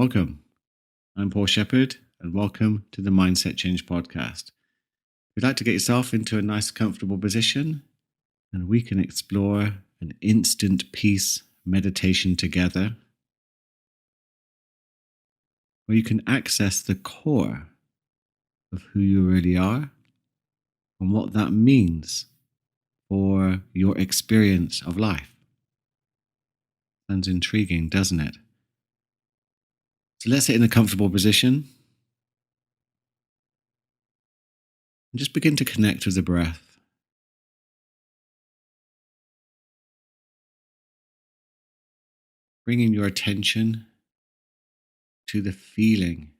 Welcome. I'm Paul Sheppard, and welcome to the Mindset Change podcast. If you'd like to get yourself into a nice, comfortable position, and we can explore an instant peace meditation together, where you can access the core of who you really are and what that means for your experience of life. Sounds intriguing, doesn't it? So let's sit in a comfortable position and just begin to connect with the breath. Bringing your attention to the feeling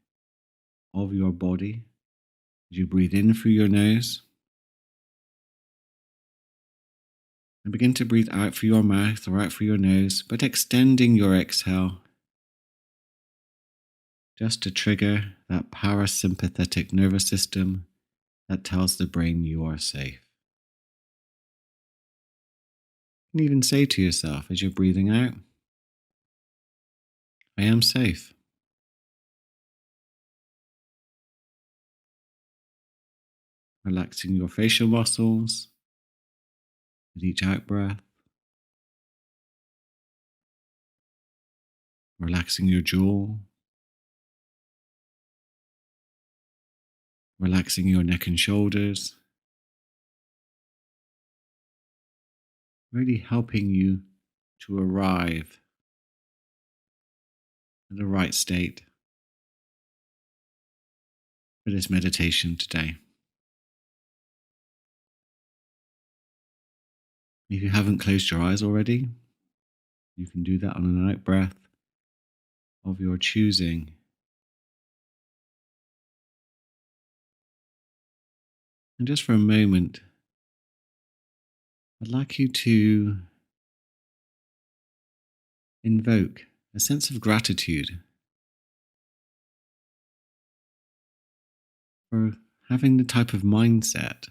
of your body as you breathe in through your nose and begin to breathe out through your mouth or out through your nose, but extending your exhale just to trigger that parasympathetic nervous system that tells the brain you are safe. You can even say to yourself as you're breathing out, I am safe. Relaxing your facial muscles with each out breath, relaxing your jaw, relaxing your neck and shoulders, really helping you to arrive in the right state for this meditation today. If you haven't closed your eyes already, you can do that on an out breath of your choosing. And just for a moment, I'd like you to invoke a sense of gratitude for having the type of mindset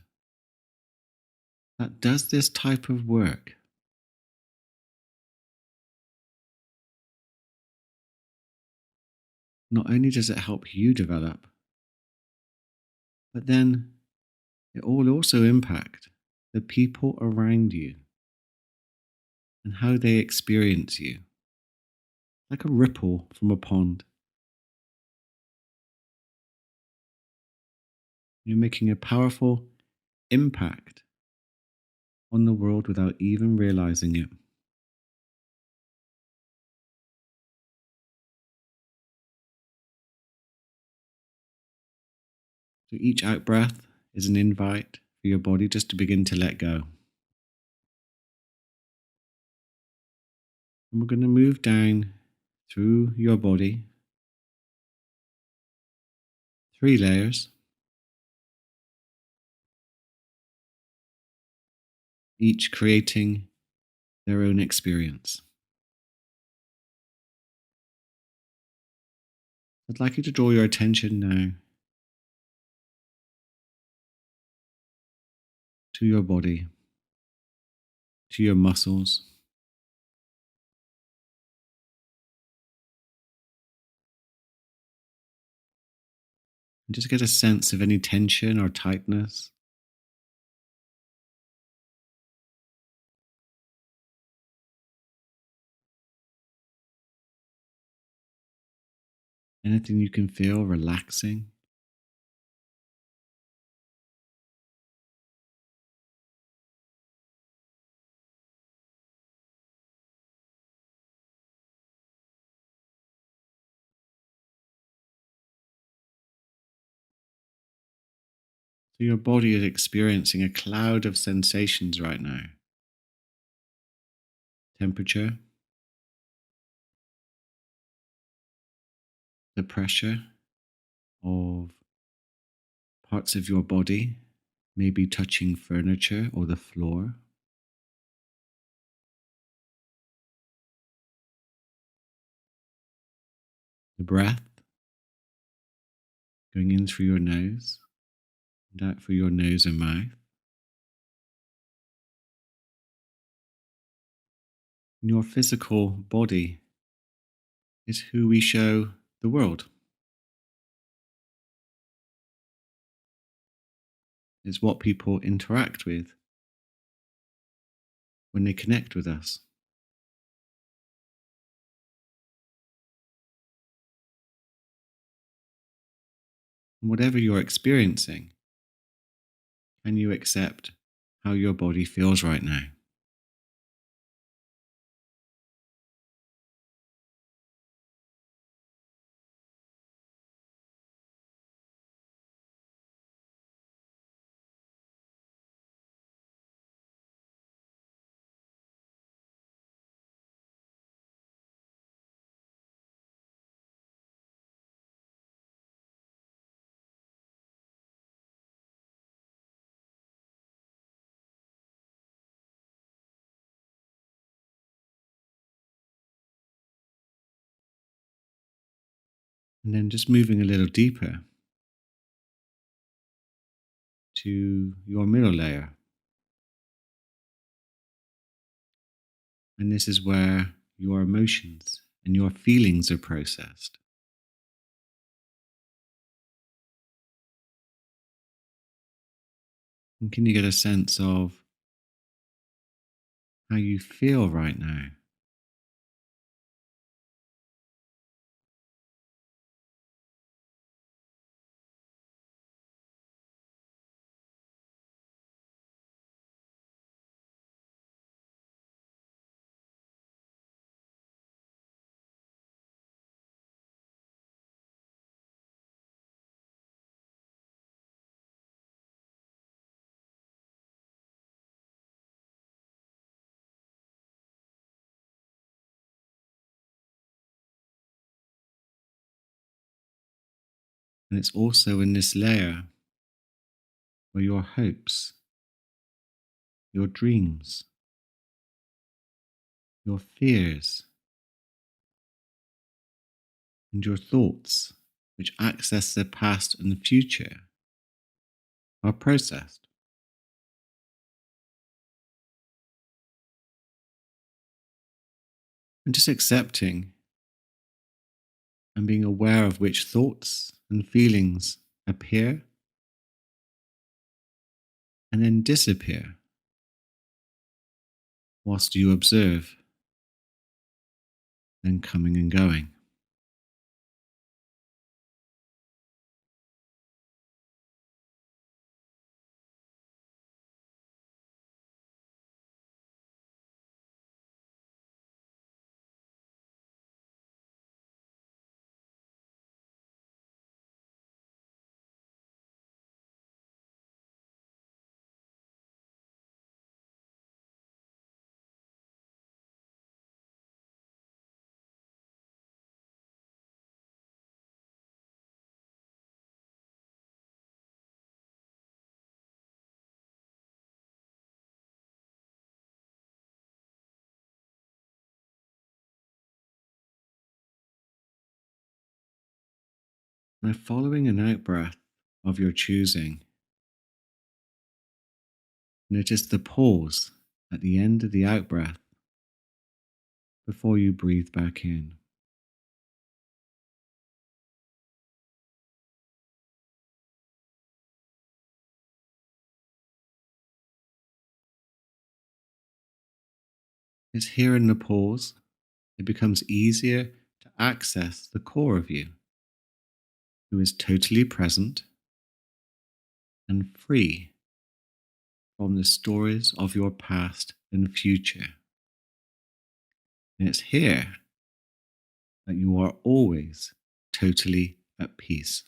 that does this type of work. Not only does it help you develop, but then it will also impact the people around you and how they experience you, like a ripple from a pond. You're making a powerful impact on the world without even realizing it. So each out breath is an invite for your body just to begin to let go. And we're going to move down through your body, 3 layers, each creating their own experience. I'd like you to draw your attention now to your body, to your muscles, and just get a sense of any tension or tightness. Anything you can feel relaxing. So your body is experiencing a cloud of sensations right now. Temperature, the pressure of parts of your body, maybe touching furniture or the floor. The breath going in through your nose and out through your nose and mouth. And your physical body is who we show The world is what people interact with when they connect with us. And whatever you're experiencing, can you accept how your body feels right now? And then just moving a little deeper to your middle layer. And this is where your emotions and your feelings are processed. And can you get a sense of how you feel right now? And it's also in this layer where your hopes, your dreams, your fears, and your thoughts, which access the past and the future, are processed. And just accepting and being aware of which thoughts and feelings appear and then disappear whilst you observe them coming and going. Now, following an out breath of your choosing, notice the pause at the end of the out breath before you breathe back in. It's here in the pause it becomes easier to access the core of you, who is totally present and free from the stories of your past and future. And it's here that you are always totally at peace.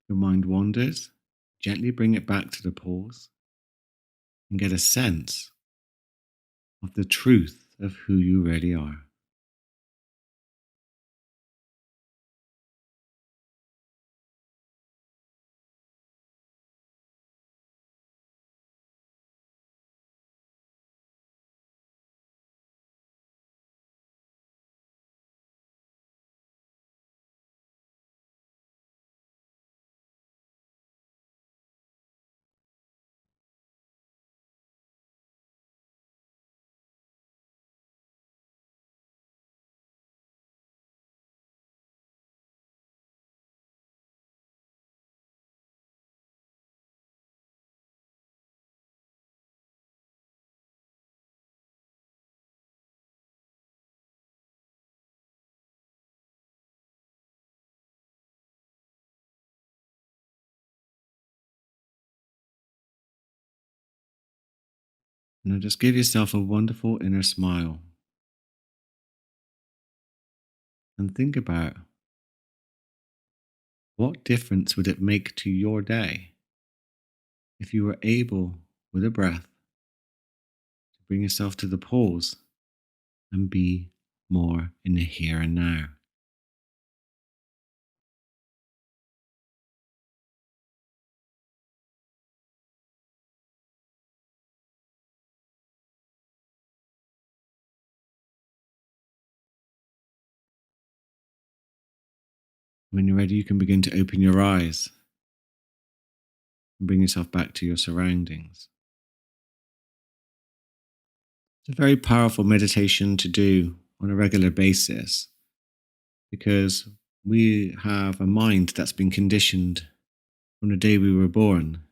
Your mind wanders, gently bring it back to the pause and get a sense of the truth of who you really are. Now just give yourself a wonderful inner smile and think about what difference would it make to your day if you were able, with a breath, to bring yourself to the pause and be more in the here and now. When you're ready, you can begin to open your eyes and bring yourself back to your surroundings. It's a very powerful meditation to do on a regular basis because we have a mind that's been conditioned from the day we were born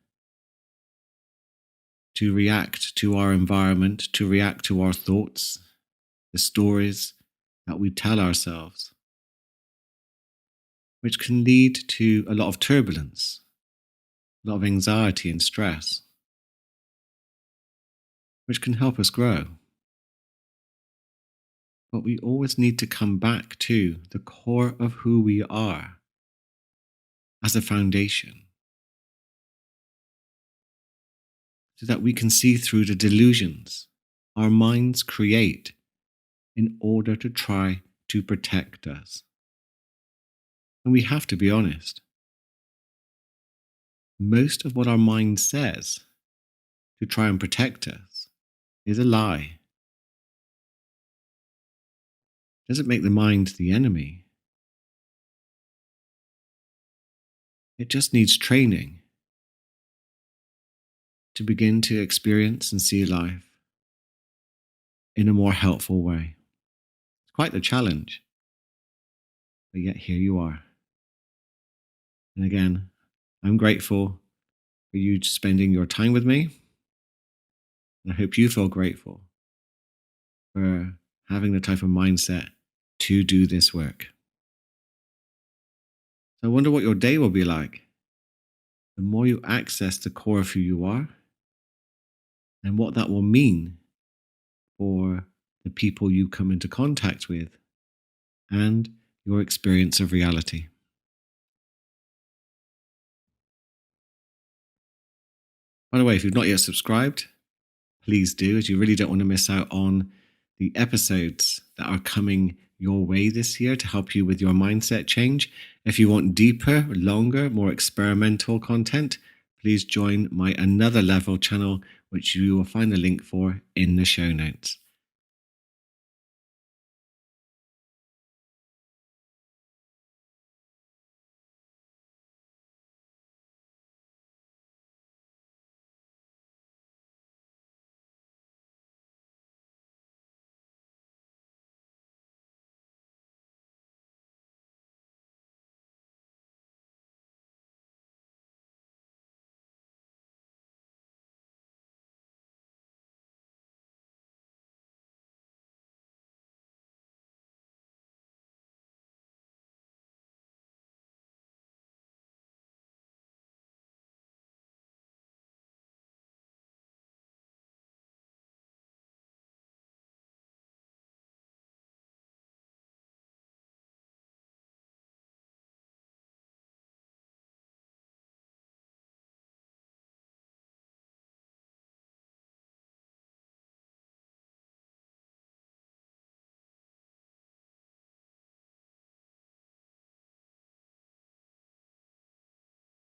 to react to our environment, to react to our thoughts, the stories that we tell ourselves, which can lead to a lot of turbulence, a lot of anxiety and stress, which can help us grow. But we always need to come back to the core of who we are as a foundation so that we can see through the delusions our minds create in order to try to protect us. And we have to be honest. Most of what our mind says to try and protect us is a lie. It doesn't make the mind the enemy. It just needs training to begin to experience and see life in a more helpful way. It's quite the challenge, but yet here you are. And again, I'm grateful for you spending your time with me. And I hope you feel grateful for having the type of mindset to do this work. So I wonder what your day will be like. The more you access the core of who you are and what that will mean for the people you come into contact with and your experience of reality. By the way, if you've not yet subscribed, please do, as you really don't want to miss out on the episodes that are coming your way this year to help you with your mindset change. If you want deeper, longer, more experimental content, please join my Another Level channel, which you will find a link for in the show notes.